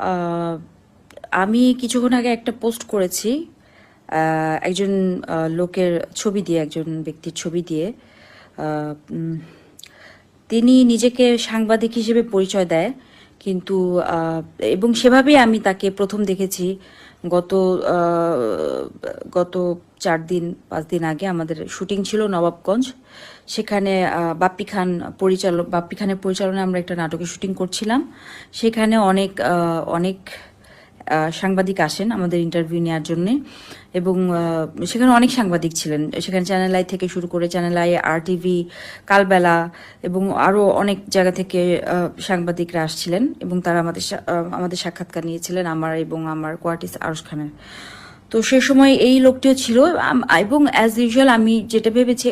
আহ, আমি কিছুক্ষণ আগে একটা পোস্ট করেছি একজন লোকের ছবি দিয়ে, একজন ব্যক্তির ছবি দিয়ে। আহ, উম, তিনি নিজেকে সাংবাদিক হিসেবে পরিচয় দেয়, কিন্তু আহ, এবং সেভাবেই আমি তাকে প্রথম দেখেছি গত আহ, গত 4 দিন 5 দিন আগে আমাদের শুটিং ছিল নবাবগঞ্জ। সেখানে বাপ্পি খানের পরিচালনায় আমরা একটা নাটকের শুটিং করছিলাম। সেখানে অনেক সাংবাদিক আসেন আমাদের ইন্টারভিউ নেওয়ার জন্যে, এবং সেখানে অনেক সাংবাদিক ছিলেন। সেখানে চ্যানেল আই থেকে শুরু করে চ্যানেল আই, RTV, কালবেলা এবং আরও অনেক জায়গা থেকে সাংবাদিকরা আসছিলেন, এবং তারা আমাদের সাক্ষাৎকার নিয়েছিলেন, আমার এবং আমার কোয়ার্টিস্ট আরশ খানের। তো সে সময় এই লোকটিও ছিল, এবং অ্যাজ ইউজুয়াল আমি যেটা ভেবেছি,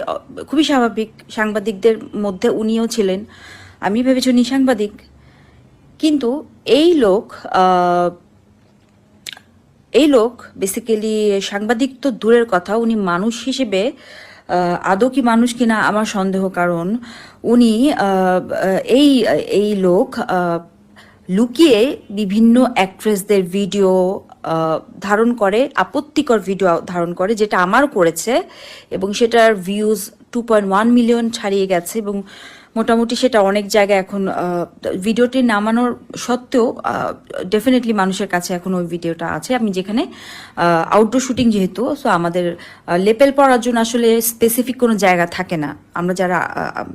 খুবই স্বাভাবিক, সাংবাদিকদের মধ্যে উনিও ছিলেন। আমি ভেবেছি উনি সাংবাদিক, কিন্তু এই লোক আহ, এই লোক বেসিক্যালি সাংবাদিক তো দূরের কথা, উনি মানুষ হিসেবে আদৌ কি মানুষ কিনা আমার সন্দেহ। কারণ উনি এই এই লোক লুকিয়ে বিভিন্ন অ্যাক্ট্রেসদের ভিডিও ধারণ করে, আপত্তিকর ভিডিও ধারণ করে, যেটা আমার করেছে, এবং সেটার ভিউজ 2.1 মিলিয়ন ছাড়িয়ে গেছে, এবং মোটামুটি সেটা অনেক জায়গায় এখন ভিডিওটি নামানোর সত্ত্বেও ডেফিনেটলি মানুষের কাছে এখন ওই ভিডিওটা আছে। আমি যেখানে আউটডোর শুটিং, যেহেতু সো আমাদের লেপেল পড়ার জন্য আসলে স্পেসিফিক কোনো জায়গা থাকে না, আমরা যারা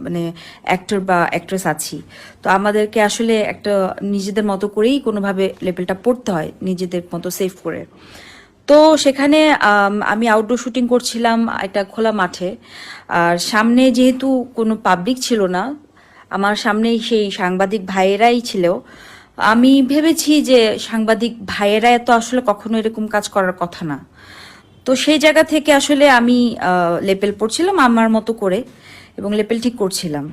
মানে অ্যাক্টর বা অ্যাক্ট্রেস আছি, তো আমাদেরকে আসলে একটা নিজেদের মতো করেই কোনোভাবে লেপেলটা পড়তে হয়, নিজেদের মতো সেভ করে। তো সেখানে আমি আউটডোর শুটিং করছিলাম একটা খোলা মাঠে, আর সামনে যেহেতু কোনো পাবলিক ছিল না, আমার সামনেই সেই সাংবাদিক ভাইয়েরাই ছিল। আমি ভেবেছি যে সাংবাদিক ভাইয়েরা তো আসলে কখনো এরকম কাজ করার কথা না। তো সেই জায়গা থেকে আসলে আমি লেপেল পড়ছিলাম আমার মতো করে, এবং লেপেল ঠিক করছিলাম।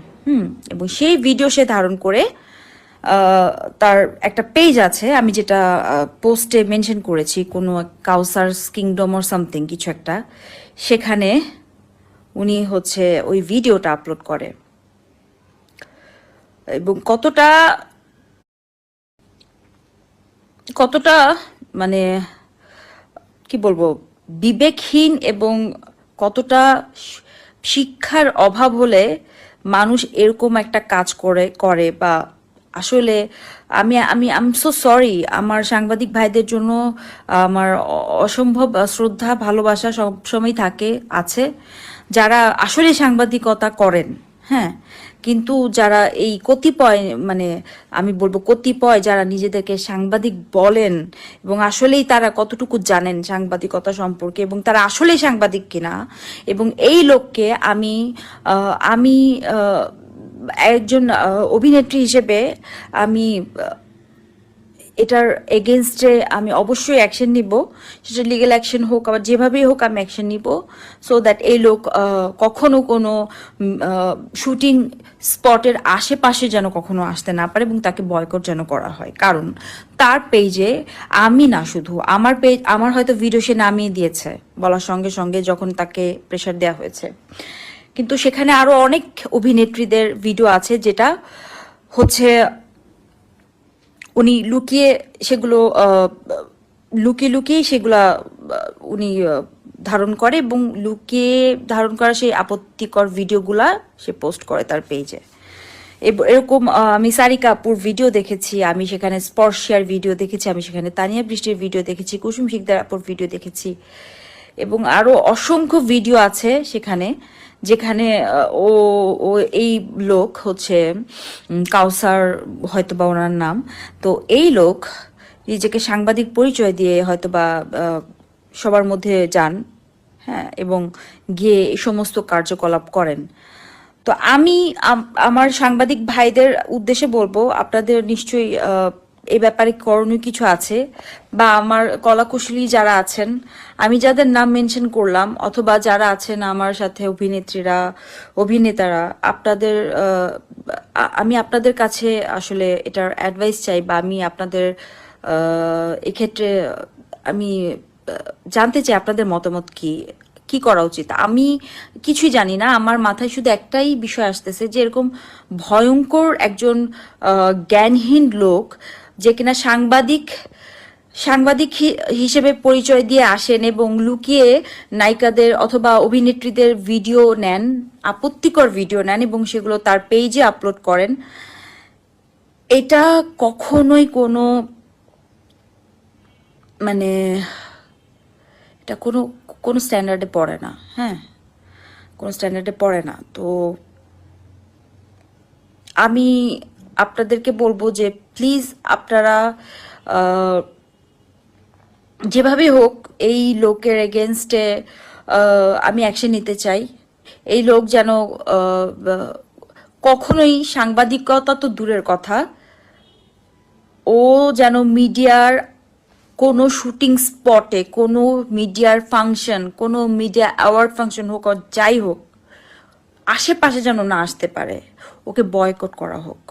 এবং সেই ভিডিও সে ধারণ করে আহ, তার একটা পেজ আছে, আমি যেটা পোস্টে মেনশন করেছি, কোনো কাউসার কিংডম অর সামথিং কিছু একটা, সেখানে উনি হচ্ছে ওই ভিডিওটা আপলোড করে। এবং কতটা কতটা মানে কি বলবো, বিবেকহীন, এবং কতটা শিক্ষার অভাব হলে মানুষ এরকম একটা কাজ করে করে বা আসলে আমি আমি আই এম সো সরি। আমার সাংবাদিক ভাইদের জন্য আমার অসম্ভব শ্রদ্ধা ভালোবাসা সবসময় থাকে, আছে, যারা আসলে সাংবাদিকতা করেন। হ্যাঁ, কিন্তু যারা এই কতিপয়, মানে আমি বলবো কতিপয়, যারা নিজেদেরকে সাংবাদিক বলেন এবং আসলেই তারা কতটুকু জানেন সাংবাদিকতা সম্পর্কে, এবং তারা আসলেই সাংবাদিক কিনা, এবং এই লোককে আমি একজন অভিনেত্রী হিসেবে আমি এটার এগেনস্টে আমি অবশ্যই অ্যাকশন নিব। সেটা লিগ্যাল অ্যাকশন হোক, আবার যেভাবেই হোক আমি অ্যাকশন নিব, সো দ্যাট এই লোক কখনো কোনো শুটিং স্পটের আশেপাশে যেন কখনো আসতে না পারে, এবং তাকে বয়কট যেন করা হয়। কারণ তার পেজে, আমি না শুধু আমার পেজ, আমার হয়তো ভিডিও সে নামিয়ে দিয়েছে বলার সঙ্গে সঙ্গে যখন তাকে প্রেশার দেওয়া হয়েছে, কিন্তু সেখানে আরো অনেক অভিনেত্রীদের ভিডিও আছে, যেটা হচ্ছে উনি লুকিয়ে সেগুলো লুকিয়ে লুকিয়ে সেগুলা উনি ধারণ করে, এবং লুকিয়ে ধারণ করা সেই আপত্তিকর ভিডিওগুলা সে পোস্ট করে তার পেজে। এরকম আমি সারিকা আপুর ভিডিও দেখেছি, আমি সেখানে স্পর্শিয়ার ভিডিও দেখেছি, আমি সেখানে তানিয়া বৃষ্টির ভিডিও দেখেছি, কুসুম শিকদার আপুর ভিডিও দেখেছি, এবং আরো অসংখ্য ভিডিও আছে সেখানে, যেখানে ও ও এই লোক হচ্ছে কাউসার, হয়তো বা ওনার নাম। তো এই লোক নিজেকে সাংবাদিক পরিচয় দিয়ে হয়তো বা সবার মধ্যে যান, হ্যাঁ, এবং গিয়ে এই সমস্ত কার্যকলাপ করেন। তো আমি আমার সাংবাদিক ভাইদের উদ্দেশ্যে বলবো, আপনাদের নিশ্চয়ই এই ব্যাপারে করণীয় কিছু আছে, বা আমার কলাকুশলী যারা আছেন, আমি যাদের নাম মেনশন করলাম, অথবা যারা আছেন আমার সাথে অভিনেত্রীরা, অভিনেতারা, আমি আপনাদের কাছে আসলে এটার অ্যাডভাইস চাই, বা আমি আপনাদের এক্ষেত্রে আমি জানতে চাই আপনাদের মতামত কি, কি করা উচিত। আমি কিছুই জানি না, আমার মাথায় শুধু একটাই বিষয় আসতেছে, যে এরকম ভয়ঙ্কর একজন জ্ঞানহীন লোক যে কিনা সাংবাদিক হিসেবে পরিচয় দিয়ে আসেন এবং লুকিয়ে নায়িকাদের অথবা অভিনেত্রীদের ভিডিও নেন, আপত্তিকর ভিডিও নেন এবং সেগুলো তার পেজে আপলোড করেন, এটা কখনোই কোনো মানে এটা কোনো কোনো স্ট্যান্ডার্ডে পড়ে না। হ্যাঁ, কোনো স্ট্যান্ডার্ডে পড়ে না। তো আমি আপনাদেরকে বলবো যে প্লিজ আপনারা যেভাবে হোক এই লোকের এগেনস্টে আমি অ্যাকশন নিতে চাই। এই লোক যেন কখনোই, সাংবাদিকতা তো দূরের কথা, ও যেন মিডিয়ার কোনো শুটিং স্পটে, কোনো মিডিয়ার ফাংশন, কোনো মিডিয়া অ্যাওয়ার্ড ফাংশন হোক আর যাই হোক, আশেপাশে যেন না আসতে পারে, ওকে বয়কট করা হোক।